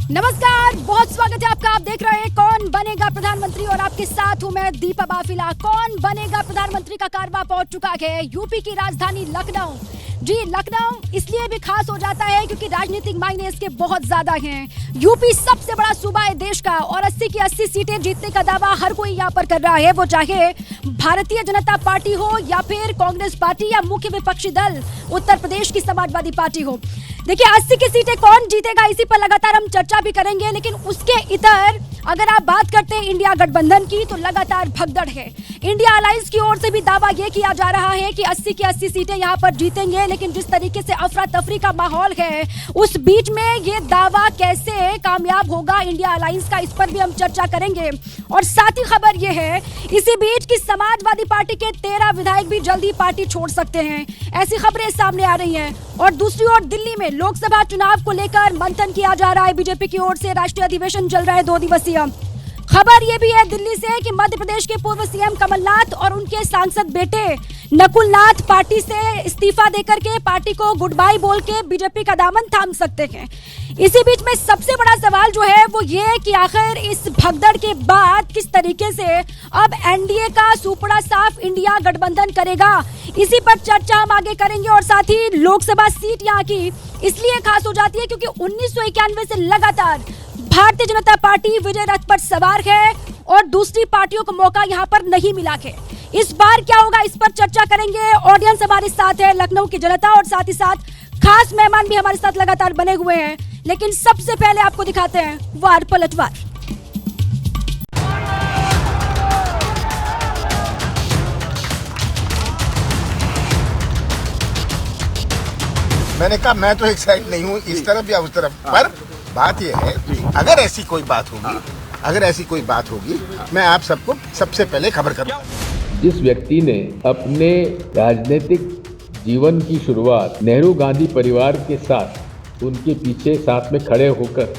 नमस्कार, बहुत स्वागत है आपका। आप देख रहे हैं कौन बनेगा प्रधानमंत्री और आपके साथ हूं मैं दीपा बाफिला। कौन बनेगा प्रधानमंत्री का कारवां पहुंच चुका है यूपी की राजधानी लखनऊ। जी, लखनऊ इसलिए भी खास हो जाता है क्योंकि राजनीतिक मायने इसके बहुत ज्यादा हैं। यूपी सबसे बड़ा सूबा है देश का और 80 की 80 सीटें जीतने का दावा हर कोई यहाँ पर कर रहा है, वो चाहे भारतीय जनता पार्टी हो या फिर कांग्रेस पार्टी या मुख्य विपक्षी दल उत्तर प्रदेश की समाजवादी पार्टी हो। देखिए, 80 की सीटें कौन जीतेगा इसी पर लगातार हम चर्चा भी करेंगे, लेकिन उसके इतर अगर आप बात करते हैं इंडिया गठबंधन की तो लगातार भगदड़ है। इंडिया अलायंस की ओर से भी दावा ये किया जा रहा है कि 80 की 80 सीटें यहाँ पर जीतेंगे, लेकिन जिस तरीके से अफरा तफरी का माहौल है उस बीच में ये दावा कैसे कामयाब होगा इंडिया अलायंस का, इस पर भी हम चर्चा करेंगे। और साथ ही खबर ये है इसी बीच की समाजवादी पार्टी के 13 विधायक भी जल्दी पार्टी छोड़ सकते हैं, ऐसी खबरें सामने आ रही हैं। और दूसरी ओर दिल्ली में लोकसभा चुनाव को लेकर मंथन किया जा रहा है। बीजेपी की ओर से राष्ट्रीय अधिवेशन चल रहा है 2 दिवसीय। खबर यह भी है दिल्ली से कि मध्य प्रदेश के पूर्व सीएम कमलनाथ और उनके सांसद बेटे नकुल नाथ पार्टी से इस्तीफा देकर के पार्टी को गुड बाय बोल के बीजेपी का दामन थाम सकते हैं। इसी बीच में सबसे बड़ा सवाल जो है वो ये कि आखिर इस भगदड़ के बाद किस तरीके से अब एनडीए का सुपड़ा साफ इंडिया गठबंधन करेगा, इसी पर चर्चा हम आगे करेंगे। और साथ ही लोकसभा सीट यहाँ की इसलिए खास हो जाती है क्योंकि 1991 से लगातार भारतीय जनता पार्टी विजय रथ पर सवार है और दूसरी पार्टियों को मौका यहाँ पर नहीं मिला है। इस बार क्या होगा इस पर चर्चा करेंगे। ऑडियंस हमारे साथ है, लखनऊ की जनता, और साथ ही साथ खास मेहमान भी हमारे साथ लगातार बने हुए हैं। लेकिन सबसे पहले आपको दिखाते हैं वार पलटवार। मैंने कहा मैं तो एक्साइट नहीं हूँ इस तरफ या उस तरफ, पर बात यह है अगर ऐसी कोई बात होगी मैं आप सबको सबसे पहले खबर करूँगा। जिस व्यक्ति ने अपने राजनीतिक जीवन की शुरुआत नेहरू गांधी परिवार के साथ उनके पीछे साथ में खड़े होकर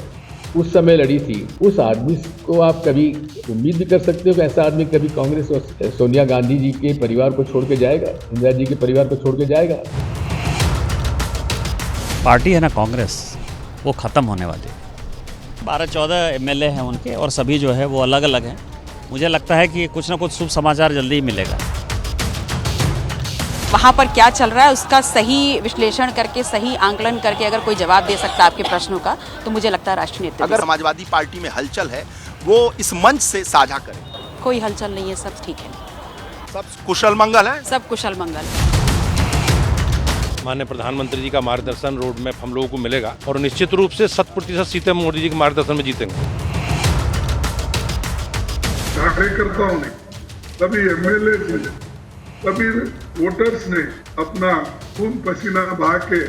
उस समय लड़ी थी, उस आदमी को आप कभी उम्मीद भी कर सकते हो कि ऐसा आदमी कभी कांग्रेस और सोनिया गांधी जी के परिवार को छोड़ के जाएगा, इंदिरा जी के परिवार को छोड़ के जाएगा? पार्टी है ना कांग्रेस, वो ख़त्म होने वाली है। 12-14 एमएलए हैं उनके और सभी जो है वो अलग अलग हैं। मुझे लगता है कि कुछ ना कुछ शुभ समाचार जल्दी ही मिलेगा। वहाँ पर क्या चल रहा है उसका सही विश्लेषण करके, सही आंकलन करके अगर कोई जवाब दे सकता है आपके प्रश्नों का, तो मुझे लगता है राष्ट्रीय नेतृत्व। अगर समाजवादी पार्टी में हलचल है वो इस मंच से साझा करें। कोई हलचल नहीं है, सब ठीक है, सब कुशल मंगल है, सब कुशल मंगल। माननीय प्रधानमंत्री जी का मार्गदर्शन रोड मैप हम लोगों को मिलेगा और निश्चित रूप से 100% सीटें मोदी जी के मार्गदर्शन में जीतेंगे। कार्यकर्ताओं ने, सभी एमएलए ने, सभी वोटर्स ने अपना खून पसीना बहा के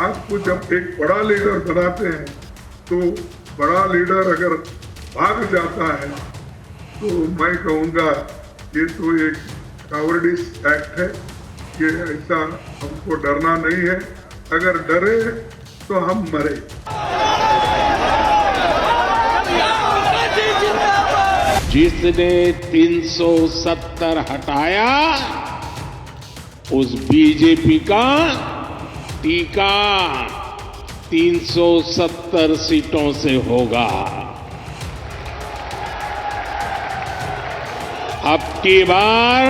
आपको जब एक बड़ा लीडर बनाते हैं तो बड़ा लीडर अगर भाग जाता है तो मैं कहूँगा ये तो एक कावर्डिस एक्ट है। ये ऐसा हमको डरना नहीं है, अगर डरे तो हम मरे। जिसने 370 हटाया उस बीजेपी का टीका 370 सीटों से होगा। अब की बार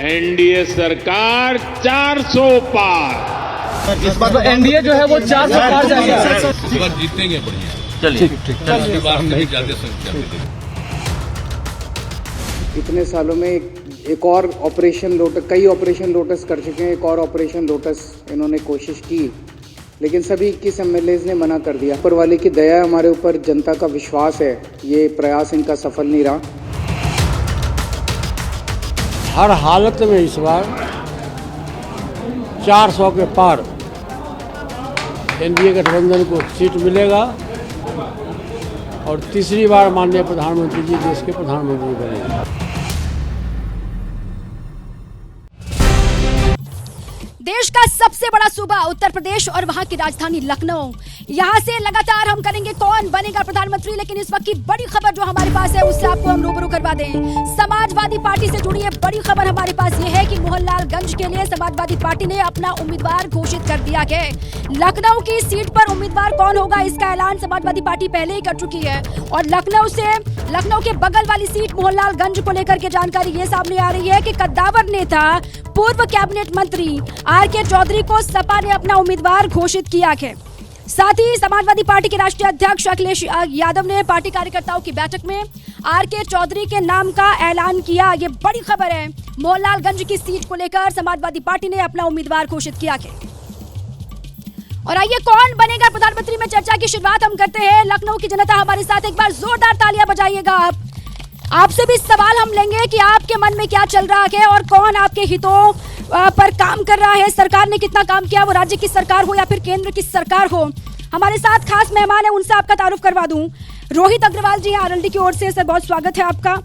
एनडीए सरकार 400 पार। इस बार तो एनडीए जो है वो 400 पार जाएगा। इस बार जीतेंगे बढ़िया। चलिए इस बार हम नहीं जाते संख्या में। इतने सालों में एक और ऑपरेशन लोटस, कई ऑपरेशन लोटस कर चुके हैं, एक और ऑपरेशन लोटस इन्होंने कोशिश की, लेकिन सभी 21 एमएलए ने मना कर दिया। ऊपर वाले की दया है हमारे ऊपर, जनता का विश्वास है, ये प्रयास इनका सफल नहीं रहा। हर हालत में इस बार 400 के पार एनडीए गठबंधन को सीट मिलेगा और तीसरी बार माननीय प्रधानमंत्री जी देश के प्रधानमंत्री बनेंगे। देश का सबसे बड़ा सूबा उत्तर प्रदेश और वहां की राजधानी लखनऊ, यहां से लगातार हम करेंगे कौन बनेगा प्रधानमंत्री। लेकिन इस वक्त की बड़ी खबर जो हमारे पास पास है उससे आपको हम रूबरू करवा दें। समाजवादी पार्टी से जुड़ी एक बड़ी खबर हमारे पास ये है कि मोहनलालगंज के लिए समाजवादी पार्टी ने अपना उम्मीदवार घोषित कर दिया है। लखनऊ की सीट पर उम्मीदवार कौन होगा इसका ऐलान समाजवादी पार्टी पहले ही कर चुकी है और लखनऊ के बगल वाली सीट मोहनलालगंज को लेकर के जानकारी ये सामने आ रही है कि कद्दावर नेता पूर्व कैबिनेट मंत्री आर.के. चौधरी को सपा ने अपना उम्मीदवार घोषित किया है। साथ ही समाजवादी पार्टी के राष्ट्रीय अध्यक्ष अखिलेश यादव ने पार्टी कार्यकर्ताओं की बैठक में आर.के. चौधरी के नाम का ऐलान किया। ये बड़ी खबर है। मोहनलालगंज की सीट को लेकर समाजवादी पार्टी ने अपना उम्मीदवार घोषित किया है। और आइए कौन बनेगा प्रधानमंत्री में चर्चा की शुरुआत हम करते हैं। लखनऊ की जनता हमारे साथ, एक बार जोरदार तालियां बजाइएगा। आपसे भी सवाल हम लेंगे कि आपके मन में क्या चल रहा है और कौन आपके हितों पर काम कर रहा है। सरकार ने कितना काम किया, वो राज्य की सरकार हो या फिर केंद्र की सरकार हो। हमारे साथ खास मेहमान है, उनसे आपका तारुफ करवा दूं। रोहित अग्रवाल जी हैं आरएलडी की ओर से, सर बहुत स्वागत है आपका।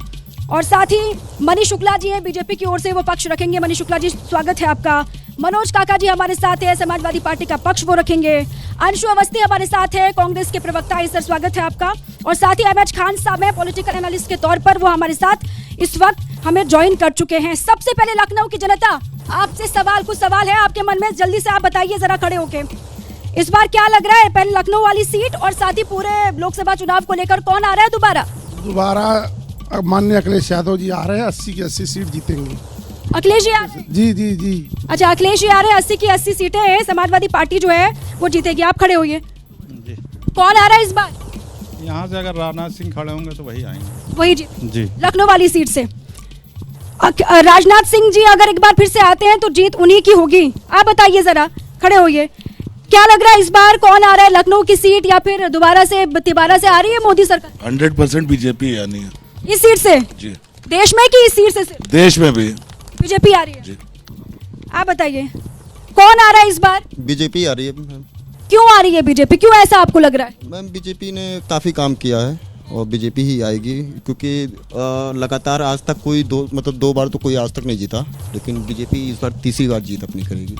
और साथ ही मनीष शुक्ला जी हैं बीजेपी की ओर से, वो पक्ष रखेंगे। मनीष शुक्ला जी स्वागत है आपका। मनोज काका जी हमारे साथ है, समाजवादी पार्टी का पक्ष वो रखेंगे। अंशु अवस्थी हमारे साथ है, कांग्रेस के प्रवक्ता है, सर स्वागत है आपका। और साथ ही एमएच खान साहब हैं, पॉलिटिकल एनालिस्ट के तौर पर, वो हमारे साथ इस वक्त हमें ज्वाइन कर चुके हैं। सबसे पहले लखनऊ की जनता, आपसे कुछ सवाल है आपके मन में, जल्दी से आप बताइए जरा खड़े होके। इस बार क्या लग रहा है, पहले लखनऊ वाली सीट और साथ ही पूरे लोकसभा चुनाव को लेकर कौन आ रहा है दोबारा माननीय अखिलेश यादव जी आ रहे हैं, 80 की 80 सीट जीतेंगे। अखिलेश जी आ रहे हैं? जी जी जी। अच्छा, अखिलेश जी आ रहे हैं, 80 की 80 सीटें हैं, समाजवादी पार्टी जो है वो जीतेगी। आप खड़े होइए। कौन आ रहा है इस बार? यहाँ से अगर राजनाथ सिंह खड़े होंगे तो वही आएंगे। वही जी लखनऊ वाली सीट से राजनाथ सिंह जी अगर एक बार फिर से आते हैं तो जीत उन्हीं की होगी। आप बताइए जरा, खड़े होइए। क्या लग रहा है इस बार कौन आ रहा है, लखनऊ की सीट या फिर दोबारा से तिबारा से आ रही है मोदी सरकार? 100% बीजेपी यानी इस सीट से जी। देश में कि इस सीट से सिर्फ? देश में भी बीजेपी आ रही है जी। आप बताइए कौन आ रहा है इस बार? बीजेपी आ रही है मैम। क्यों आ रही है बीजेपी, क्यों ऐसा आपको लग रहा है? मैम बीजेपी ने काफ़ी काम किया है और बीजेपी ही आएगी, क्योंकि लगातार आज तक कोई दो बार तो कोई आज तक नहीं जीता, लेकिन बीजेपी इस बार तीसरी बार जीत अपनी करेगी।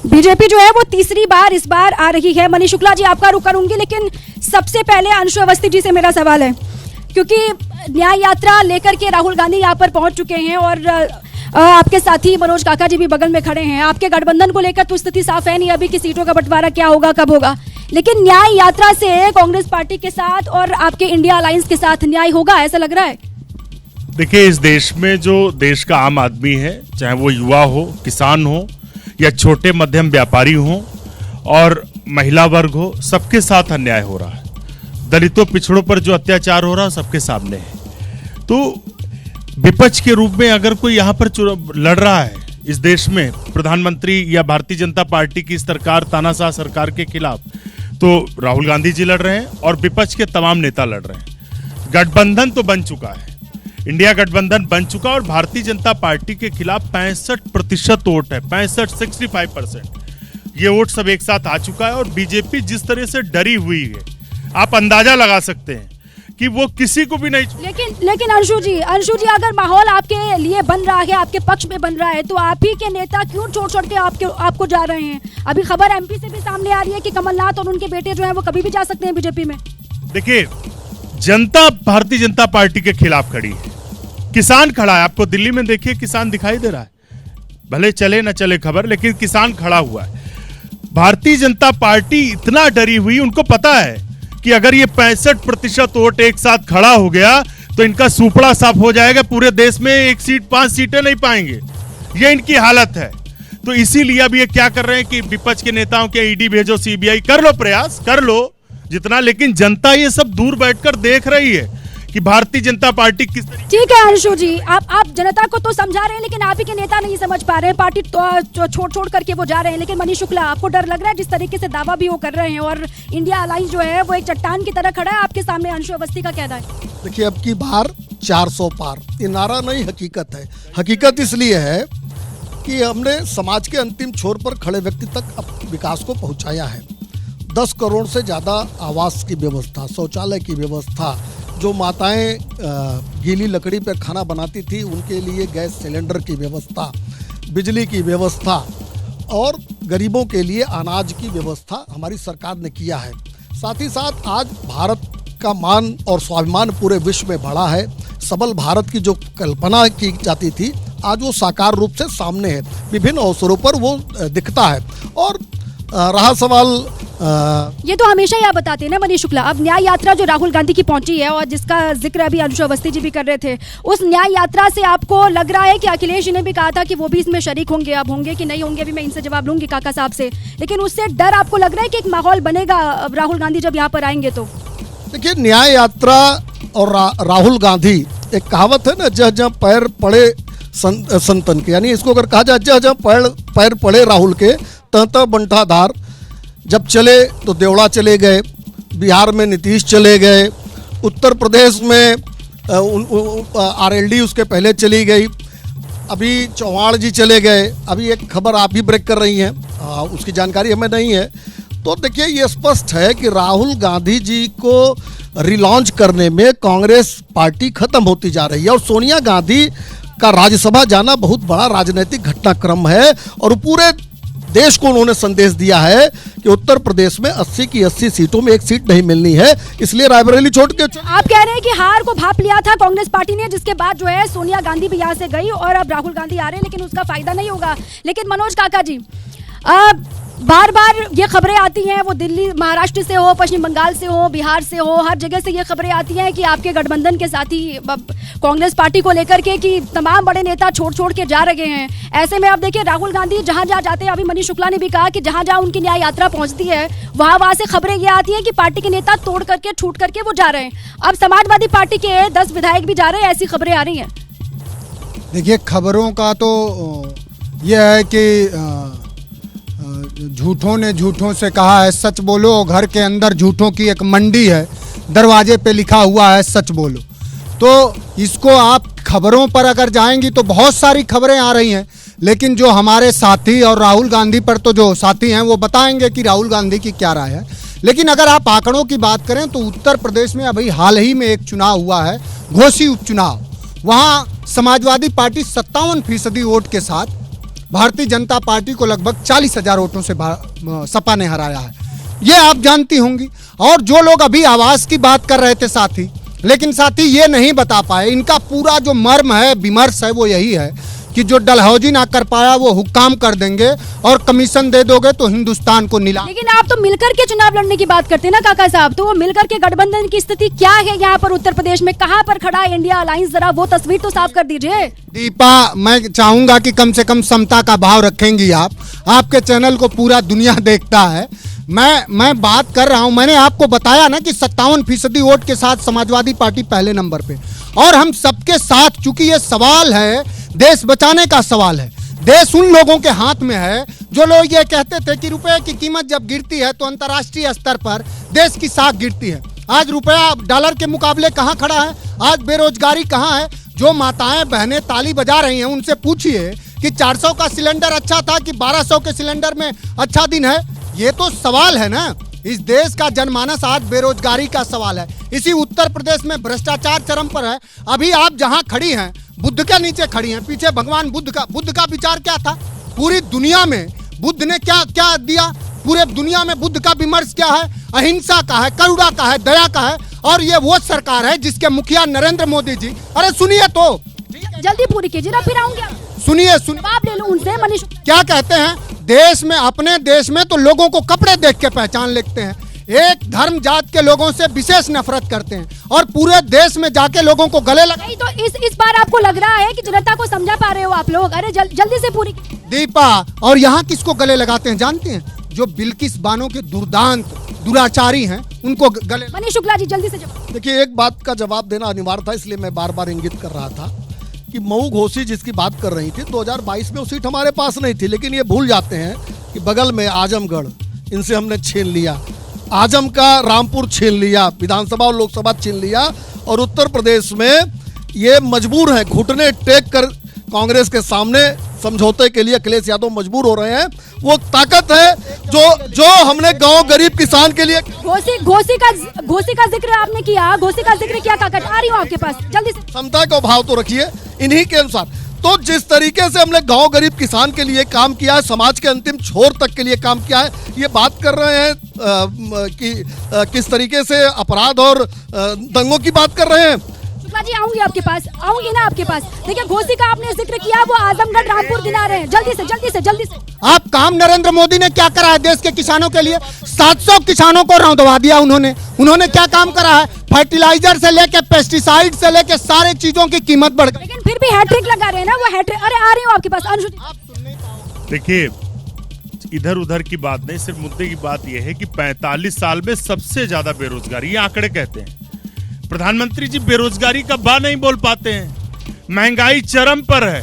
बीजेपी जो है वो तीसरी बार इस बार आ रही है। मनीष शुक्ला जी आपका रुख करूंगी, लेकिन सबसे पहले अंशु अवस्थी जी से मेरा सवाल है, क्योंकि न्याय यात्रा लेकर के राहुल गांधी यहाँ पर पहुंच चुके हैं और आपके साथी मनोज काका जी भी बगल में खड़े हैं। आपके गठबंधन को लेकर तो स्थिति साफ है नहीं अभी कि सीटों का बंटवारा क्या होगा, कब होगा, लेकिन न्याय यात्रा से कांग्रेस पार्टी के साथ और आपके इंडिया अलायंस के साथ न्याय होगा, ऐसा लग रहा है? देखिए, इस देश में जो देश का आम आदमी है, चाहे वो युवा हो, किसान हो या छोटे मध्यम व्यापारी हो और महिला वर्ग हो, सबके साथ अन्याय हो रहा है। दलितों पिछड़ों पर जो अत्याचार हो रहा है सबके सामने है। तो विपक्ष के रूप में अगर कोई यहाँ पर लड़ रहा है इस देश में प्रधानमंत्री या भारतीय जनता पार्टी की सरकार, तानाशाह सरकार के खिलाफ, तो राहुल गांधी जी लड़ रहे हैं और विपक्ष के तमाम नेता लड़ रहे हैं। गठबंधन तो बन चुका है, इंडिया गठबंधन बन चुका और भारतीय जनता पार्टी के खिलाफ 65% वोट है, 65% ये वोट सब एक साथ आ चुका है। और बीजेपी जिस तरह से डरी हुई है, आप अंदाजा लगा सकते हैं कि वो किसी को भी नहीं। लेकिन अंशु जी अगर माहौल आपके लिए बन रहा है, आपके पक्ष में बन रहा है, तो आप ही के नेता क्यों छोड़ के आपको जा रहे हैं? अभी खबर एमपी से भी सामने आ रही है कि कमलनाथ और उनके बेटे जो हैं वो कभी भी जा सकते हैं बीजेपी में। देखिए, जनता भारतीय जनता पार्टी के खिलाफ खड़ी है, किसान खड़ा है। आपको दिल्ली में देखिए किसान दिखाई दे रहा है, भले चले न चले खबर, लेकिन किसान खड़ा हुआ है। भारतीय जनता पार्टी इतना डरी हुई, उनको पता है कि अगर ये 65% वोट एक साथ खड़ा हो गया तो इनका सुपड़ा साफ हो जाएगा, पूरे देश में 1 सीट 5 सीटें नहीं पाएंगे, ये इनकी हालत है। तो इसीलिए अब ये क्या कर रहे हैं कि विपक्ष के नेताओं के ईडी भेजो, सीबीआई कर लो, प्रयास कर लो जितना, लेकिन जनता ये सब दूर बैठकर देख रही है कि भारतीय जनता पार्टी किस तरीके। ठीक है अंशु जी, आप जनता को तो समझा रहे हैं, लेकिन आप ही के नेता नहीं समझ पा रहे हैं, पार्टी तो छोड़ करके वो जा रहे हैं। लेकिन मनीष शुक्ला, आपको डर लग रहा है जिस तरीके से दावा भी वो कर रहे हैं और इंडिया अलायंस जो है वो एक चट्टान की तरह खड़ा है आपके सामने? अंशु अवस्थी का कहना है। देखिए, अब की बार 400 पार, ये नारा नहीं हकीकत है। हकीकत इसलिए है कि हमने समाज के अंतिम छोर पर खड़े व्यक्ति तक विकास को पहुंचाया है। 10 करोड़ से ज़्यादा आवास की व्यवस्था, शौचालय की व्यवस्था, जो माताएं गीली लकड़ी पर खाना बनाती थी उनके लिए गैस सिलेंडर की व्यवस्था, बिजली की व्यवस्था और गरीबों के लिए अनाज की व्यवस्था हमारी सरकार ने किया है। साथ ही साथ आज भारत का मान और स्वाभिमान पूरे विश्व में बढ़ा है। सबल भारत की जो कल्पना की जाती थी आज वो साकार रूप से सामने है, विभिन्न अवसरों पर वो दिखता है। और रहा सवाल ये तो हमेशा ही आप बताते हैं ना मनीष शुक्ला, अब न्याय यात्रा जो राहुल गांधी की पहुंची है और जिसका जिक्र अभी अनुशु अवस्थी जी भी कर रहे थे, उस न्याय यात्रा से आपको लग रहा है कि अखिलेश जी ने भी कहा था कि वो भी इसमें शरीक होंगे, अब होंगे कि नहीं होंगे अभी मैं इनसे जवाब लूंगी काका साहब से, लेकिन उससे डर आपको लग रहा है कि एक माहौल बनेगा राहुल गांधी जब यहाँ पर आएंगे तो? देखिए, न्याय यात्रा और राहुल गांधी, एक कहावत है ना, जहाँ जहाँ पैर पड़े संतन के, यानी इसको अगर कहा जाए जहाँ जहाँ पैर पड़े राहुल के तह बंटा धार। जब चले तो देवड़ा चले गए, बिहार में नीतीश चले गए, उत्तर प्रदेश में आरएलडी उसके पहले चली गई, अभी चौहान जी चले गए, अभी एक खबर आप ही ब्रेक कर रही हैं, उसकी जानकारी हमें नहीं है। तो देखिए, ये स्पष्ट है कि राहुल गांधी जी को रिलॉन्च करने में कांग्रेस पार्टी खत्म होती जा रही है और सोनिया गांधी का राज्यसभा जाना बहुत बड़ा राजनीतिक घटनाक्रम है और पूरे देश को उन्होंने संदेश दिया है कि उत्तर प्रदेश में 80 की 80 सीटों में एक सीट नहीं मिलनी है, इसलिए रायबरेली छोड़ के। आप कह रहे हैं कि हार को भाप लिया था कांग्रेस पार्टी ने, जिसके बाद जो है सोनिया गांधी भी यहाँ से गई और अब राहुल गांधी आ रहे हैं, लेकिन उसका फायदा नहीं होगा। लेकिन मनोज काका जी, बार बार ये खबरें आती हैं, वो दिल्ली महाराष्ट्र से हो, पश्चिम बंगाल से हो, बिहार से हो, हर जगह से ये खबरें आती हैं कि आपके गठबंधन के साथी कांग्रेस पार्टी को लेकर के कि तमाम बड़े नेता छोड़ के जा रहे हैं। ऐसे में आप देखिए राहुल गांधी जहां जहां जाते हैं, अभी मनीष शुक्ला ने भी कहा कि जहां जहां उनकी न्याय यात्रा पहुंचती है वहां से खबरें ये आती हैं कि पार्टी के नेता तोड़ करके छूट करके वो जा रहे हैं। अब समाजवादी पार्टी के 10 विधायक भी जा रहे हैं, ऐसी खबरें आ रही हैं। देखिए, खबरों का तो यह है कि झूठों ने झूठों से कहा है सच बोलो, घर के अंदर झूठों की एक मंडी है, दरवाजे पे लिखा हुआ है सच बोलो। तो इसको आप खबरों पर अगर जाएंगी तो बहुत सारी खबरें आ रही हैं, लेकिन जो हमारे साथी और राहुल गांधी पर तो जो साथी हैं वो बताएंगे कि राहुल गांधी की क्या राय है। लेकिन अगर आप आंकड़ों की बात करें तो उत्तर प्रदेश में अभी हाल ही में एक चुनाव हुआ है, घोसी उपचुनाव, वहाँ समाजवादी पार्टी 57% वोट के साथ भारतीय जनता पार्टी को लगभग 40,000 वोटों से सपा ने हराया है, ये आप जानती होंगी। और जो लोग अभी आवास की बात कर रहे थे साथी, लेकिन साथी ये नहीं बता पाए, इनका पूरा जो मर्म है, विमर्श है, वो यही है कि जो डलहौजी ना कर पाया वो हुक्काम कर देंगे और कमीशन दे दोगे तो हिंदुस्तान को नीलाम। लेकिन आप तो मिलकर के चुनाव लड़ने की बात करते हैं ना काका साहब, तो वो मिलकर के गठबंधन की स्थिति क्या है यहाँ पर उत्तर प्रदेश में, कहाँ पर खड़ा है इंडिया अलायंस, जरा वो तस्वीर तो साफ कर दीजिए। दीपा, मैं चाहूंगा कि कम से कम समता का भाव रखेंगी आप, आपके चैनल को पूरा दुनिया देखता है। मैं बात कर रहा हूं, मैंने आपको बताया ना कि 57% वोट के साथ समाजवादी पार्टी पहले नंबर पे, और हम सबके साथ, चूंकि ये सवाल है देश बचाने का सवाल है, देश उन लोगों के हाथ में है जो लोग ये कहते थे कि रुपए की कीमत जब गिरती है तो अंतर्राष्ट्रीय स्तर पर देश की साख गिरती है। आज रुपया डॉलर के मुकाबले कहाँ खड़ा है, आज बेरोजगारी कहाँ है। जो माताएं बहनें ताली बजा रही हैं उनसे पूछिए कि 400 का सिलेंडर अच्छा था कि 1200 के सिलेंडर में अच्छा दिन है। ये तो सवाल है ना, इस देश का जनमानस आज बेरोजगारी का सवाल है। इसी उत्तर प्रदेश में भ्रष्टाचार चरम पर है। अभी आप जहां खड़ी हैं, बुद्ध के नीचे खड़ी हैं, पीछे भगवान बुद्ध का विचार क्या था, पूरी दुनिया में बुद्ध ने क्या क्या दिया, पूरे दुनिया में बुद्ध का विमर्श क्या है, अहिंसा का है, करुणा का है, दया का है। और ये वो सरकार है जिसके मुखिया नरेंद्र मोदी जी, अरे सुनिए तो, जल्दी पूरी कीजिए ना, फिर आऊंगी। सुनिए आप ले लो उनसे मनीष। क्या कहते हैं, देश में, अपने देश में तो लोगों को कपड़े देख के पहचान लेते हैं, एक धर्म जात के लोगों से विशेष नफरत करते हैं और पूरे देश में जाके लोगों को गले लगाई। तो इस बार आपको लग रहा है कि जनता को समझा पा रहे हो आप लोग? अरे जल्दी से पूरी दीपा। और यहाँ किसको गले लगाते हैं जानते हैं? जो बिल्किस बानो के दुर्दांत दुराचारी हैं उनको गले। मनीष शुक्ला जी जल्दी से जवाब। देखिए, एक बात का जवाब देना अनिवार्य था, इसलिए मैं बार बार इंगित कर रहा था कि मऊ घोसी जिसकी बात कर रही थी 2022 में वो सीट हमारे पास नहीं थी, लेकिन ये भूल जाते हैं कि बगल में आजमगढ़, इनसे हमने छीन लिया, आजम का रामपुर छीन लिया, विधानसभा और लोकसभा छीन लिया, और उत्तर प्रदेश में ये मजबूर हैं, घुटने टेक कर कांग्रेस के सामने समझौते के लिए अखिलेश यादव मजबूर हो रहे हैं। वो ताकत है जो हमने गांव गरीब किसान के लिए। घोसी का जिक्र आपने किया, घोसी का जिक्र किया काका, आ रही हूँ आपके पास जल्दी से। समता का भाव तो रखिए इन्हीं के अनुसार। तो जिस तरीके से हमने गांव गरीब किसान के लिए काम किया है, समाज के अंतिम छोर तक के लिए काम किया है, ये बात कर रहे हैं कि किस तरीके से अपराध और दंगों की बात कर रहे हैं। शुक्ला जी आऊंगी आपके पास, आऊंगी ना आपके पास। देखिए घोसी का आपने जिक्र किया, वो आजमगढ़ रामपुर दिनारे हैं। जल्दी से आप काम नरेंद्र मोदी ने क्या करा है देश के किसानों के लिए? 700 किसानों को रौंदवा दिया उन्होंने क्या काम करा है? फर्टिलाइजर से लेके पेस्टिसाइड से लेके सारे चीजों की कीमत बढ़ गई, लेकिन फिर भी हैट्रिक लगा रहे हैं ना वो हैट्रिक। अरे आ रही हूँ आपके पास। देखिए इधर उधर की बात नहीं, सिर्फ मुद्दे की बात यह है कि 45 साल में सबसे ज्यादा बेरोजगारी, ये आंकड़े कहते हैं। प्रधानमंत्री जी बेरोजगारी का बा नहीं बोल पाते हैं, महंगाई चरम पर है,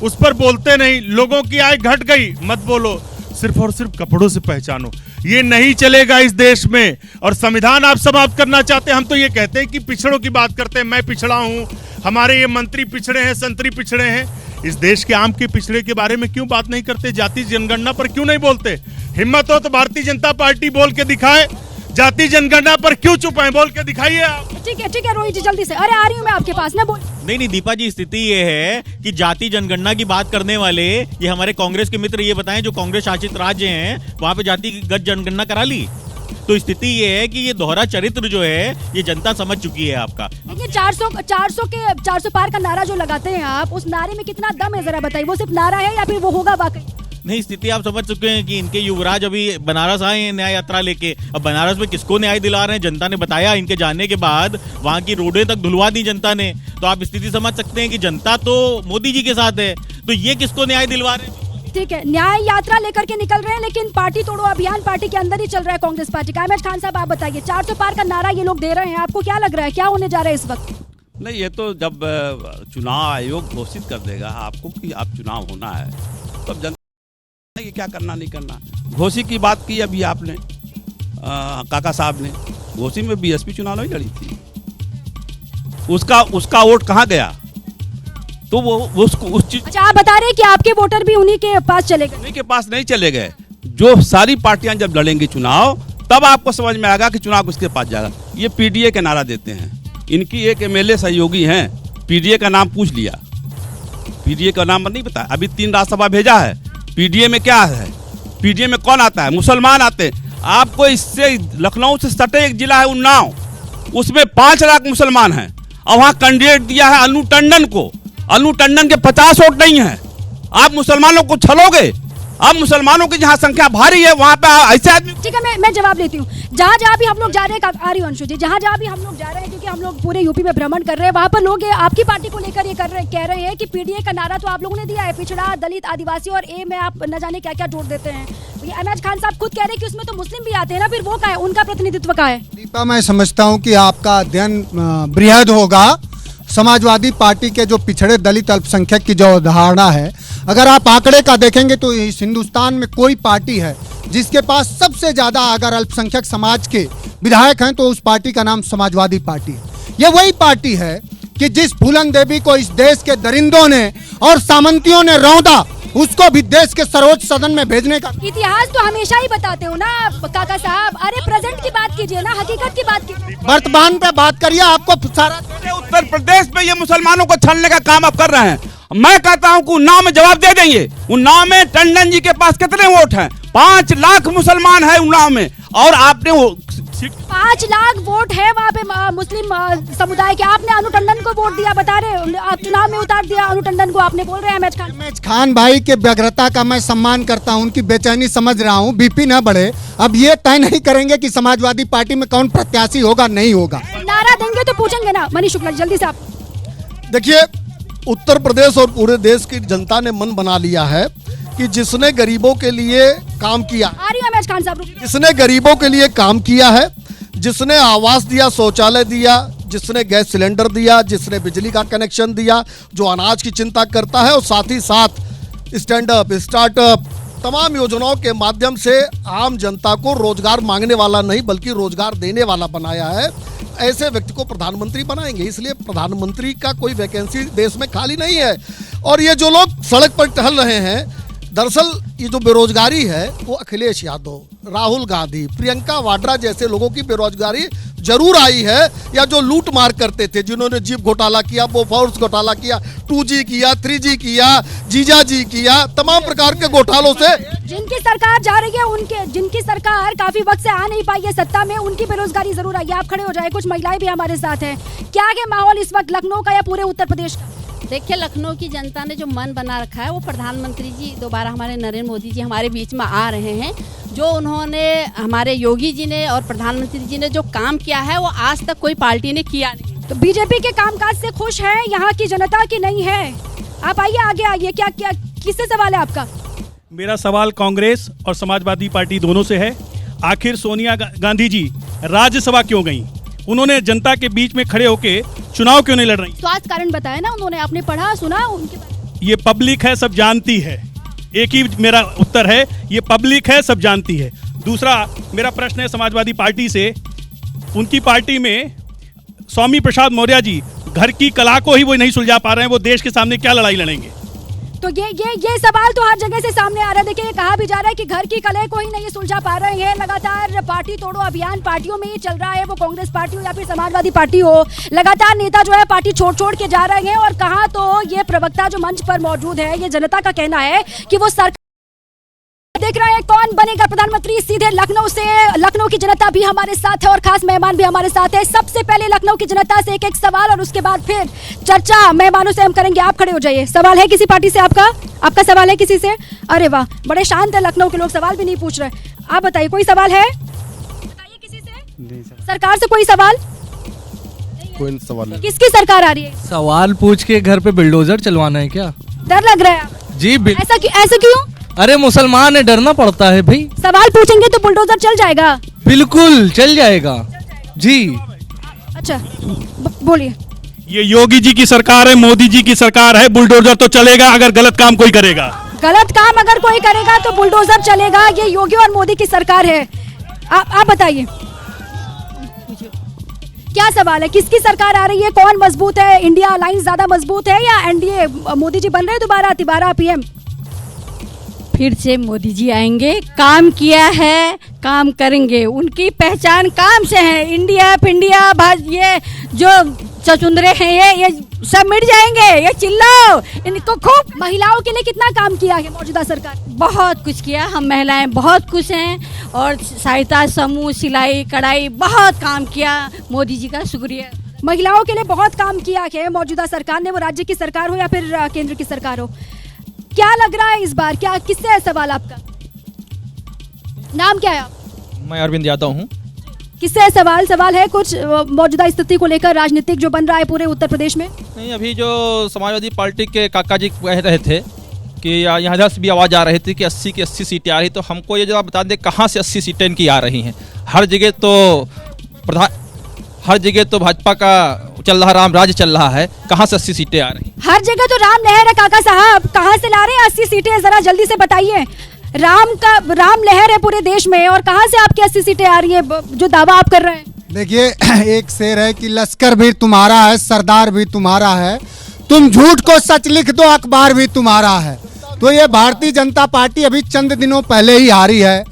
उस पर बोलते नहीं। लोगों की आय घट गई, मत बोलो, सिर्फ और सिर्फ कपड़ों से पहचानो। ये नहीं चलेगा इस देश में। और संविधान आप समाप्त करना चाहते हैं। हम तो ये कहते हैं कि पिछड़ों की बात करते हैं, मैं पिछड़ा हूं, हमारे ये मंत्री पिछड़े हैं, संतरी पिछड़े हैं। इस देश के आम के पिछड़े के बारे में क्यों बात नहीं करते? जाति जनगणना पर क्यों नहीं बोलते? हिम्मत हो तो भारतीय जनता पार्टी बोल के दिखाए। जाति जनगणना पर क्यों चुप हैं? बोल के दिखाइए आप। ठीक है रोहित जी जल्दी से। अरे आ रही हूँ मैं आपके पास ना। बोल नहीं दीपा जी, स्थिति ये है कि जाति जनगणना की बात करने वाले ये हमारे कांग्रेस के मित्र ये बताएं जो कांग्रेस शासित राज्य हैं वहां पे जातिगत जनगणना करा ली। तो स्थिति ये है कि ये दोहरा चरित्र जो है ये जनता समझ चुकी है आपका। देखिए 400 पार का नारा जो लगाते हैं आप, उस नारे में कितना दम है जरा बताइए। वो सिर्फ नारा है या फिर वो होगा वाकई? नहीं, स्थिति आप समझ चुके हैं कि इनके युवराज अभी बनारस आए हैं न्याय यात्रा लेके। अब बनारस में किसको न्याय दिला रहे हैं? जनता ने बताया, इनके जाने के बाद वहां की रोडें तक धुलवा दी जनता ने। तो आप स्थिति समझ सकते हैं कि जनता तो मोदी जी के साथ है, तो ये किसको न्याय दिलवा रहे हैं? ठीक है, न्याय यात्रा लेकर के निकल रहे हैं, लेकिन पार्टी तोड़ो अभियान पार्टी के अंदर ही चल रहा है कांग्रेस पार्टी का। अहमद खान साहब आप बताइए, 400 पार का नारा ये लोग दे रहे हैं, आपको क्या लग रहा है क्या होने जा रहा है इस वक्त? नहीं, ये तो जब चुनाव आयोग घोषित कर देगा आपको कि आप चुनाव होना है, तब जनता ये क्या करना नहीं करना। घोसी की बात की अभी आपने, काका साहब ने, घोसी में बीएसपी चुनाव नहीं लड़ी थी, उसका वोट कहाँ गया? तो वो उस चीज। अच्छा, आप बता रहे हैं कि आपके वोटर भी उन्हीं के पास चले गए? उन्हीं के पास नहीं चले गए। जो सारी पार्टियां जब लड़ेंगी चुनाव, तब आपको समझ में आएगा कि चुनाव किसके पास जाएगा। ये पीडीए के नारा देते हैं, इनकी एक एमएलए सहयोगी हैं, पीडीए का नाम पूछ लिया, पीडीए का नाम नहीं पता। अभी 3 राज्यसभा भेजा है, पीडीए में क्या है? पीडीए में कौन आता है? मुसलमान आते हैं। आपको इससे लखनऊ से सटे एक जिला है उन्नाव, उसमें 5 लाख मुसलमान हैं और वहां कैंडिडेट दिया है अनु टंडन को। अनु टंडन के 50 वोट नहीं है। आप मुसलमानों को छलोगे? अब मुसलमानों की जहाँ संख्या भारी है वहाँ पे ऐसे आदमी। ठीक है, मैं जवाब देती हूँ। जहाँ भी हम लोग जा रहे हैं, आ रही हूँ अंशु जी, जहाँ भी हम लोग जा रहे हैं, क्योंकि हम लोग पूरे यूपी में भ्रमण कर रहे हैं, वहाँ पर लोग आपकी पार्टी को लेकर ये कह रहे हैं कि पीडीए का नारा तो आप लोगों ने दिया है, पिछड़ा, दलित, आदिवासी और ए में आप न जाने क्या क्या जोड़ देते हैं। अहमद खान साहब खुद कह रहे हैं कि उसमें तो मुस्लिम भी आते हैं ना, फिर वो का है, उनका प्रतिनिधित्व का है। दीपा, मैं समझता हूँ कि आपका अध्ययन बृहद होगा। समाजवादी पार्टी के जो पिछड़े दलित अल्पसंख्यक की जो धारणा है, अगर आप आंकड़े का देखेंगे तो इस हिंदुस्तान में कोई पार्टी है जिसके पास सबसे ज्यादा अगर अल्पसंख्यक समाज के विधायक हैं तो उस पार्टी का नाम समाजवादी पार्टी है। ये वही पार्टी है कि जिस फूलन देवी को इस देश के दरिंदों ने और सामंतियों ने रौंदा, उसको भी देश के सर्वोच्च सदन में भेजने का। इतिहास तो हमेशा ही बताते हो ना काका साहब। अरे प्रेजेंट की बात कीजिए ना, हकीकत की बात कीजिए, वर्तमान पे बात करिए। आपको सारा उत्तर प्रदेश में ये मुसलमानों को छलने का काम आप कर रहे हैं। मैं कहता हूं कि उन्नाव में जवाब दे देंगे। उन्नाव में टंडन जी के पास कितने वोट हैं? 5 लाख मुसलमान है उन्नाव में, और आपने 5 लाख वोट है वहाँ पे मुस्लिम समुदाय के। आपने अनु टंडन को वोट दिया, बता रहे आप चुनाव में उतार दिया अनु टंडन को, आपने बोल रहे हैं। अहमद खान भाई के व्यग्रता का मैं सम्मान करता हूँ, उनकी बेचैनी समझ रहा हूँ, बीपी न बढ़े। अब ये तय नहीं करेंगे कि समाजवादी पार्टी में कौन प्रत्याशी होगा, नहीं होगा। नारा देंगे तो पूछेंगे ना। मनीष शुक्ला जल्दी से आप देखिए, उत्तर प्रदेश और पूरे देश की जनता ने मन बना लिया है कि जिसने गरीबों के लिए काम किया, खान साहब, जिसने गरीबों के लिए काम किया है, जिसने आवास दिया, शौचालय दिया, जिसने गैस सिलेंडर दिया, जिसने बिजली का कनेक्शन दिया, जो अनाज की चिंता करता है, और साथ ही साथ स्टैंड अप, स्टार्टअप, तमाम योजनाओं के माध्यम से आम जनता को रोजगार मांगने वाला नहीं बल्कि रोजगार देने वाला बनाया है। ऐसे व्यक्ति को प्रधानमंत्री बनाएंगे। इसलिए प्रधानमंत्री का कोई वैकेंसी देश में खाली नहीं है। और ये जो लोग सड़क पर टहल रहे हैं, दरअसल ये जो बेरोजगारी है वो अखिलेश यादव, राहुल गांधी, प्रियंका वाड्रा जैसे लोगों की बेरोजगारी जरूर आई है, या जो लूट मार करते थे, जिन्होंने जीप घोटाला किया, बोफोर्स घोटाला किया, 2G किया, 3G किया, जीजाजी किया, तमाम प्रकार के घोटालों से जिनकी सरकार जा रही है, उनके जिनकी सरकार काफी वक्त से आ नहीं पाई है सत्ता में, उनकी बेरोजगारी जरूर आई है। आप खड़े हो जाए, कुछ महिलाएं भी हमारे साथ हैं। क्या है माहौल इस वक्त लखनऊ का या पूरे उत्तर प्रदेश का? देखिए, लखनऊ की जनता ने जो मन बना रखा है वो प्रधानमंत्री जी दोबारा हमारे नरेंद्र मोदी जी हमारे बीच में आ रहे हैं। जो उन्होंने हमारे योगी जी ने और प्रधानमंत्री जी ने जो काम किया है वो आज तक कोई पार्टी ने किया नहीं। तो बीजेपी के कामकाज से खुश है यहाँ की जनता की नहीं है? आप आइए, आगे आइए। क्या क्या किससे सवाल है आपका? मेरा सवाल कांग्रेस और समाजवादी पार्टी दोनों से है। आखिर सोनिया गांधी जी राज्यसभा क्यों गई? उन्होंने जनता के बीच में खड़े होके चुनाव क्यों नहीं लड़ रही? स्वास्थ्य कारण बताया ना उन्होंने, आपने पढ़ा सुना उनके बारे? ये पब्लिक है, सब जानती है। एक ही मेरा उत्तर है, ये पब्लिक है, सब जानती है। दूसरा मेरा प्रश्न है समाजवादी पार्टी से। उनकी पार्टी में स्वामी प्रसाद मौर्य जी घर की कला को ही वो नहीं सुलझा पा रहे हैं, वो देश के सामने क्या लड़ाई लड़ेंगे? तो ये सवाल तो हर जगह से सामने आ रहा है। देखिए, ये कहा भी जा रहा है कि घर की कलह को ही नहीं सुलझा पा रहे हैं। लगातार पार्टी तोड़ो अभियान पार्टियों में ही चल रहा है, वो कांग्रेस पार्टी हो या फिर समाजवादी पार्टी हो। लगातार नेता जो है पार्टी छोड़ के जा रहे हैं। और कहा तो ये प्रवक्ता जो मंच पर मौजूद है, ये जनता का कहना है कि वो सरकार देख रहे हैं कौन बनेगा प्रधानमंत्री। सीधे लखनऊ से, लखनऊ की जनता भी हमारे साथ है और खास मेहमान भी हमारे साथ है। सबसे पहले लखनऊ की जनता से एक सवाल और उसके बाद फिर चर्चा मेहमानों से हम करेंगे। आप खड़े हो जाइए। सवाल है किसी पार्टी से आपका? आपका सवाल है किसी से? अरे वाह, बड़े शांत है लखनऊ के लोग, सवाल भी नहीं पूछ रहे। आप बताइए, कोई सवाल है? बताइए किसी से। सरकार से कोई सवाल? कोई सवाल नहीं। किसकी सरकार आ रही है? सवाल पूछ के घर पे बिल्डोजर चलवाना है क्या? डर लग रहा है जी? ऐसा क्यों? अरे मुसलमान है, डरना पड़ता है भाई। सवाल पूछेंगे तो बुलडोजर चल जाएगा? बिल्कुल चल जाएगा जी। अच्छा, बोलिए। ये योगी जी की सरकार है, मोदी जी की सरकार है, बुलडोजर तो चलेगा अगर गलत काम कोई करेगा। गलत काम अगर कोई करेगा तो बुलडोजर चलेगा। ये योगी और मोदी की सरकार है। आप बताइए, क्या सवाल है? किसकी सरकार आ रही है? कौन मजबूत है? इंडिया अलायंस ज्यादा मजबूत है या एनडीए? मोदी जी बन रहे दोबारा पीएम? फिर से मोदी जी आएंगे। काम किया है, काम करेंगे। उनकी पहचान काम से है। इंडिया ये जो चचुंदरे हैं ये सब मिट जाएंगे। ये चिल्लाओ, इनको खूब। महिलाओं के लिए कितना काम किया है मौजूदा सरकार? बहुत कुछ किया। हम महिलाएं बहुत खुश हैं और सहायता समूह, सिलाई कढ़ाई, बहुत काम किया। मोदी जी का शुक्रिया। महिलाओं के लिए बहुत काम किया है मौजूदा सरकार ने, वो राज्य की सरकार हो या फिर केंद्र की सरकार हो। क्या लग रहा है इस बार? क्या किससे है सवाल आपका? नाम क्या है आप? मैं अरविंद यादव हूँ। किससे है सवाल? सवाल है कुछ मौजूदा स्थिति को लेकर, राजनीतिक जो बन रहा है पूरे उत्तर प्रदेश में? नहीं, अभी जो समाजवादी पार्टी के काका जी कह रहे थे कि यहाँ से भी आवाज़ आ रही थी कि 80 की 80 सीटें आ रही, तो हमको ये जवाब बता दें कहाँ से 80 सीटें इनकी आ रही हैं। हर जगह तो भाजपा का चल रहा, राम राज्य चल रहा है, कहाँ से 80 सीटें आ रही? हर जगह तो राम लहर है काका साहब, कहाँ से ला रहे हैं 80 सीटें? जरा जल्दी से बताइए। राम लहर है पूरे देश में और कहाँ से आपकी 80 सीटें आ रही है जो दावा आप कर रहे हैं? देखिए, एक शेर है कि लश्कर भी तुम्हारा है, सरदार भी तुम्हारा है, तुम झूठ को सच लिख दो, अखबार भी तुम्हारा है। तो ये भारतीय जनता पार्टी अभी चंद दिनों पहले ही हारी है।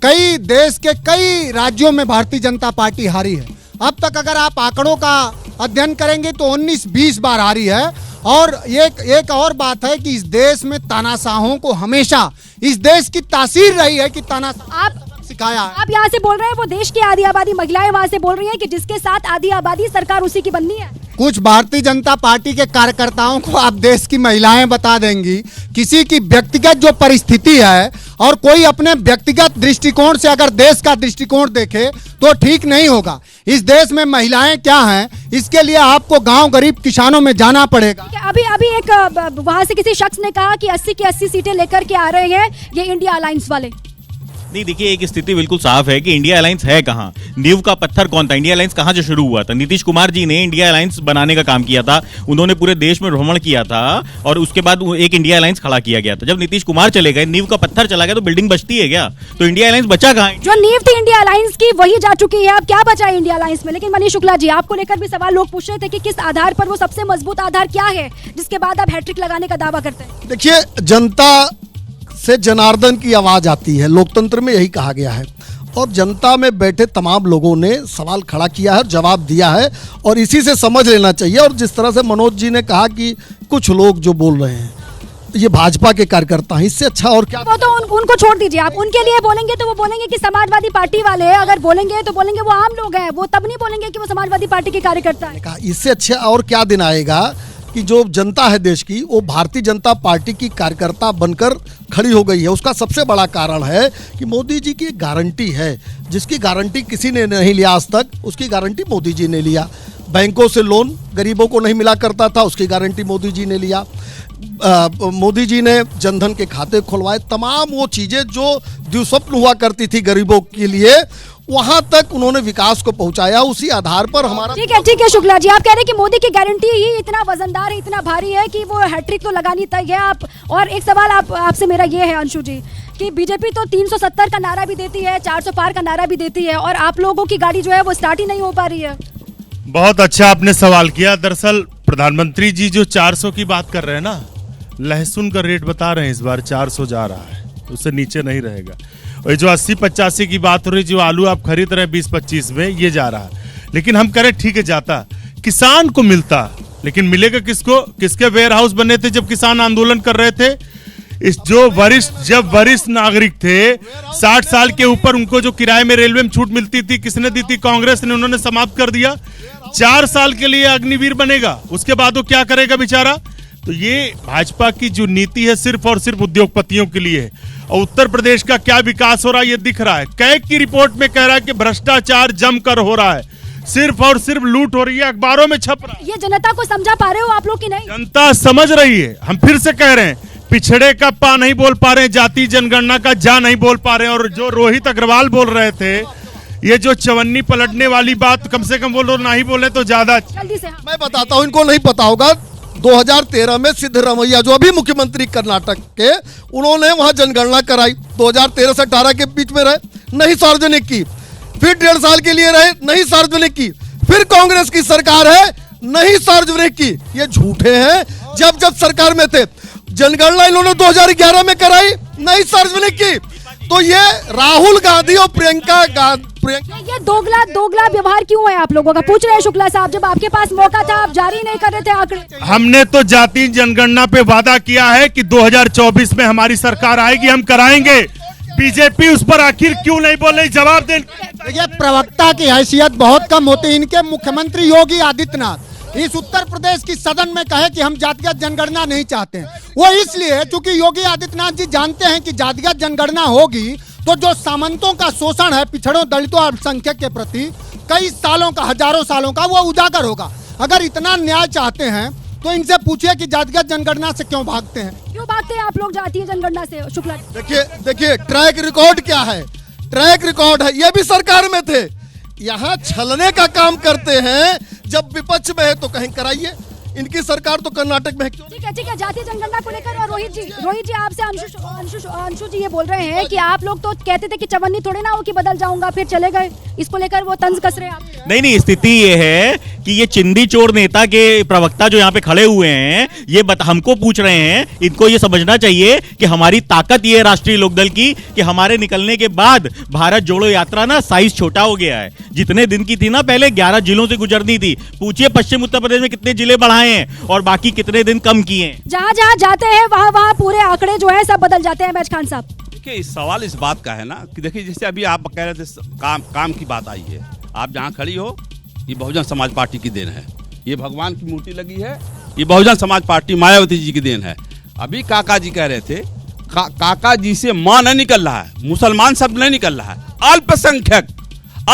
कई देश के कई राज्यों में भारतीय जनता पार्टी हारी है। अब तक अगर आप आंकड़ों का अध्ययन करेंगे तो 19-20 बार हारी है। और एक और बात है कि इस देश में तानाशाहों को हमेशा इस देश की तासीर रही है कि तानाशाह सिखाया है। आप यहाँ से बोल रहे हैं वो देश की आधी आबादी महिलाएं वहाँ से बोल रही हैं कि जिसके साथ आधी आबादी सरकार उसी की बननी है। कुछ भारतीय जनता पार्टी के कार्यकर्ताओं को आप देश की महिलाएं बता देंगी। किसी की व्यक्तिगत जो परिस्थिति है और कोई अपने व्यक्तिगत दृष्टिकोण से अगर देश का दृष्टिकोण देखे तो ठीक नहीं होगा। इस देश में महिलाएं क्या हैं, इसके लिए आपको गांव गरीब किसानों में जाना पड़ेगा। अभी एक वहां से किसी शख्स ने कहा कि 80 की 80 सीटें लेकर के आ रहे हैं ये इंडिया अलायंस वाले। नहीं, देखिए, एक स्थिति बिल्कुल साफ है कि इंडिया अलायंस है कहाँ, नींव का पत्थर कौन था, इंडिया अलायंस कहाँ से शुरू हुआ था। नीतीश कुमार जी ने इंडिया अलायंस बनाने का काम किया था, उन्होंने पूरे देश में भ्रमण किया था और उसके बाद एक इंडिया अलायंस खड़ा किया गया था। जब नीतीश कुमार चले गए, नींव का पत्थर चला गया तो बिल्डिंग बचती है क्या? तो इंडिया अलायंस बचा कहाँ? जो नींव थी इंडिया अलायंस की वही जा चुकी है, अब क्या बचा है इंडिया अलायंस में? लेकिन मनीष शुक्ला जी, आपको लेकर भी सवाल लोग पूछ रहे थे कि किस आधार पर, वो सबसे मजबूत आधार क्या है जिसके बाद आप हैट्रिक लगाने का दावा करते हैं? देखिए, जनता से जनार्दन की आवाज़ आती है, लोकतंत्र में यही कहा गया है। और जनता में बैठे तमाम लोगों ने सवाल खड़ा किया है, जवाब दिया है, और इसी से समझ लेना चाहिए। और जिस तरह से मनोज जी ने कहा कि कुछ लोग जो बोल रहे हैं ये भाजपा के कार्यकर्ता हैं, इससे अच्छा और क्या। वो तो उनको छोड़ दीजिए, आप उनके लिए बोलेंगे तो वो बोलेंगे कि समाजवादी पार्टी वाले हैं, अगर बोलेंगे तो बोलेंगे वो आम लोग हैं, वो तब नहीं बोलेंगे कि वो समाजवादी पार्टी के कार्यकर्ता है। इससे अच्छा और क्या दिन आएगा कि जो जनता है देश की वो भारतीय जनता पार्टी की कार्यकर्ता बनकर खड़ी हो गई है। उसका सबसे बड़ा कारण है कि मोदी जी की गारंटी है, जिसकी गारंटी किसी ने नहीं लिया आज तक, उसकी गारंटी मोदी जी ने लिया। बैंकों से लोन गरीबों को नहीं मिला करता था, उसकी गारंटी मोदी जी ने लिया। मोदी जी ने जनधन के खाते खुलवाए। तमाम वो चीज़ें जो दुस्वप्न हुआ करती थी गरीबों के लिए, वहां तक उन्होंने विकास को पहुंचाया। उसी आधार पर हमारा ठीक है शुक्ला जी, आप कह रहे हैं कि मोदी की गारंटी ही इतना वजनदार है, इतना भारी है कि वो हैट्रिक तो लगानी तय है। आप और एक सवाल आपसे मेरा ये है अंशु जी कि बीजेपी तो 370 का नारा भी देती है, 400 पार का नारा भी देती है, और आप लोगों की गाड़ी जो है वो स्टार्ट ही नहीं हो पा रही है। बहुत अच्छा आपने सवाल किया। दरअसल प्रधानमंत्री जी जो 400 की बात कर रहे हैं ना, लहसुन का रेट बता रहे हैं इस बार 400 जा रहा है, उससे नीचे नहीं रहेगा। और जो 80-85 की बात हो रही, जो आलू आप खरीद रहे हैं 20-25 में, ये जा रहा है। लेकिन हम करें ठीक है, जाता किसान को मिलता, लेकिन मिलेगा किसको? किसके वेयर हाउस बने थे जब किसान आंदोलन कर रहे थे? जब वरिष्ठ नागरिक थे 60 साल के ऊपर, उनको जो किराए में रेलवे में छूट मिलती थी, किसने दी थी? कांग्रेस ने। उन्होंने समाप्त कर दिया। 4 साल के लिए अग्निवीर बनेगा, उसके बाद वो क्या करेगा बेचारा? तो ये भाजपा की जो नीति है सिर्फ और सिर्फ उद्योगपतियों के लिए है। और उत्तर प्रदेश का क्या विकास हो रहा है ये दिख रहा है। कैग की रिपोर्ट में कह रहा है कि भ्रष्टाचार जमकर हो रहा है, सिर्फ और सिर्फ लूट हो रही है, अखबारों में छप रहा है। ये जनता को समझा पा रहे हो आप लोग की नहीं? जनता समझ रही है। हम फिर से कह रहे हैं, पिछड़े का पा नहीं बोल पा रहे हैं, जाति जनगणना का जा नहीं बोल पा रहे हैं। और जो रोहित अग्रवाल बोल रहे थे, ये जो चवन्नी पलटने वाली बात, कम से कम बोलो, ना ही बोले तो ज्यादा। जल्दी से मैं बताता हूँ, इनको नहीं पता होगा। 2013 में सिद्धरामैया जो अभी मुख्यमंत्री कर्नाटक के, उन्होंने वहां जनगणना कराई। 2013 से 18 के बीच में रहे, नहीं सार्वजनिक की। फिर 1.5 साल के लिए रहे, नहीं सार्वजनिक की। फिर कांग्रेस की सरकार है, नहीं सार्वजनिक की। ये झूठे हैं। जब सरकार में थे, जनगणना इन्होंने 2011 में कराई, नहीं सार्वजनिक की। तो ये राहुल गांधी और प्रियंका ये दोगला व्यवहार क्यों है आप लोगों का? पूछ रहे हैं शुक्ला साहब, जब आपके पास मौका था आप जारी नहीं कर रहे थे आंकड़े। हमने तो जाति जनगणना पे वादा किया है कि 2024 में हमारी सरकार आएगी, हम कराएंगे। बीजेपी उस पर आखिर क्यों नहीं बोल रही? जवाब दें। देखिए, प्रवक्ता की हैसियत बहुत कम होती है। इनके मुख्यमंत्री योगी आदित्यनाथ इस उत्तर प्रदेश की सदन में कहे कि हम जातिगत जनगणना नहीं चाहते हैं। वो इसलिए क्योंकि योगी आदित्यनाथ जी जानते हैं कि जातिगत जनगणना होगी तो जो सामंतों का शोषण है पिछड़ों, दलितों, अल्पसंख्यक के प्रति कई सालों का, हजारों सालों का, वो उजागर होगा। अगर इतना न्याय चाहते हैं तो इनसे पूछिए कि जातिगत जनगणना से क्यों भागते हैं? क्यों भागते हैं आप लोग जातीय जनगणना से? शुक्ला देखिए ट्रैक रिकॉर्ड क्या है? ट्रैक रिकॉर्ड है, ये भी सरकार में थे। यहाँ छलने का काम करते हैं, जब विपक्ष में है तो कहीं कराइए। इनकी सरकार तो कर्नाटक में है। ठीक है, जातीय जनगणना को लेकर और रोहित जी आपसे अंशु जी ये बोल रहे हैं कि आप लोग तो कहते थे कि चवन्नी थोड़े ना हो कि बदल जाऊंगा, फिर चले गए। इसको लेकर वो तंज कस रहे हैं आप। नहीं, स्थिति ये है कि ये चिंदी चोर नेता के प्रवक्ता जो यहाँ पे खड़े हुए हैं, ये हमको पूछ रहे हैं। इनको ये समझना चाहिए कि हमारी ताकत ये है राष्ट्रीय लोकदल की कि हमारे निकलने के बाद भारत जोड़ो यात्रा ना साइज छोटा हो गया है। जितने दिन की थी ना, पहले 11 जिलों से गुजरनी थी। पूछिए पश्चिम उत्तर प्रदेश में कितने जिले बढ़ाए हैं और बाकी कितने दिन कम किए हैं। जहाँ जाते हैं वहाँ पूरे आंकड़े जो है सब बदल जाते हैं। मैच खान साहब, देखिए, सवाल इस बात का है ना कि देखिए, जैसे अभी आप कह रहे थे काम की बात आई है। आप जहाँ खड़ी हो, ये बहुजन समाज पार्टी की देन है। ये भगवान की मूर्ति लगी है, ये बहुजन समाज पार्टी मायावती जी की देन है। अभी काका जी कह रहे थे, काका जी से मां नहीं निकल रहा है, मुसलमान शब्द नहीं निकल रहा है।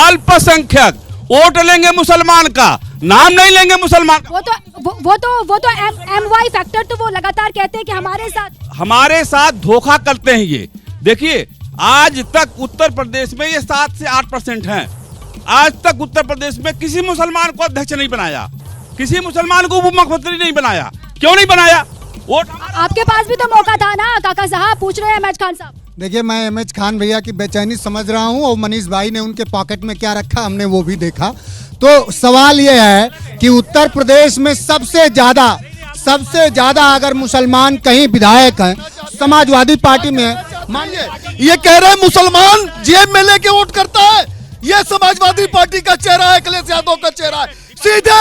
अल्पसंख्यक वोट लेंगे मुसलमान का, नाम नहीं लेंगे मुसलमान का। वो तो MY फैक्टर तो वो लगातार कहते हैं कि हमारे साथ धोखा करते हैं। ये देखिए, आज तक उत्तर प्रदेश में ये 7 से 8% हैं। आज तक उत्तर प्रदेश में किसी मुसलमान को अध्यक्ष नहीं बनाया, किसी मुसलमान को उप मुख्यमंत्री नहीं बनाया। क्यों नहीं बनाया? वोट आपके पास भी तो मौका था ना। काका साहब पूछ रहे हैं एमएच खान साहब। देखिए, मैं एमएच खान भैया की बेचैनी समझ रहा हूँ और मनीष भाई ने उनके पॉकेट में क्या रखा हमने वो भी देखा। तो सवाल ये है कि उत्तर प्रदेश में सबसे ज्यादा अगर मुसलमान कहीं विधायक हैं, समाजवादी पार्टी में है। मानिए ये कह रहे हैं मुसलमान जेब में लेके वोट करता है, ये समाजवादी पार्टी का चेहरा है, अखिलेश यादव का चेहरा है। सीधे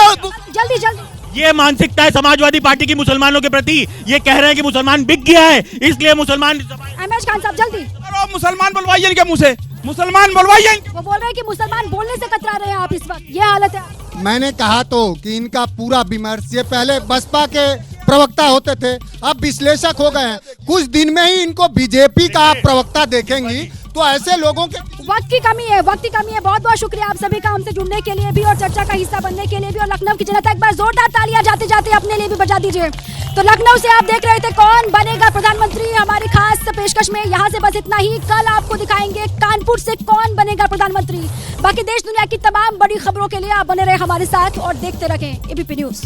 जल्दी जल्दी ये मानसिकता है समाजवादी पार्टी की मुसलमानों के प्रति। ये कह रहे हैं कि मुसलमान बिक गया है, इसलिए मुसलमान। अहमद खान साहब जल्दी। मुसलमान बुलवाइए इनके मुंह से, मुसलमान बुलवाइए। वो बोल रहे हैं कि मुसलमान बोलने से कतरा रहे हैं आप इस वक्त, ये हालत है। मैंने कहा तो कि इनका पूरा विमर्श, ये पहले बसपा के प्रवक्ता होते थे, अब विश्लेषक हो गए हैं। कुछ दिन में ही इनको बीजेपी का आप प्रवक्ता देखेंगी, तो ऐसे लोगों के वक्त की कमी है, वक्त की कमी है। बहुत बहुत शुक्रिया आप सभी का हमसे जुड़ने के लिए भी और चर्चा का हिस्सा बनने के लिए भी। और लखनऊ की जनता एक बार जोरदार तालियां जाते जाते अपने लिए भी बजा दीजिए। तो लखनऊ से आप देख रहे थे कौन बनेगा प्रधानमंत्री, हमारी खास पेशकश में यहाँ से बस इतना ही। कल आपको दिखाएंगे कानपुर से कौन बनेगा प्रधानमंत्री। बाकी देश दुनिया की तमाम बड़ी खबरों के लिए आप बने रहे हमारे साथ और देखते रखें एबीपी न्यूज।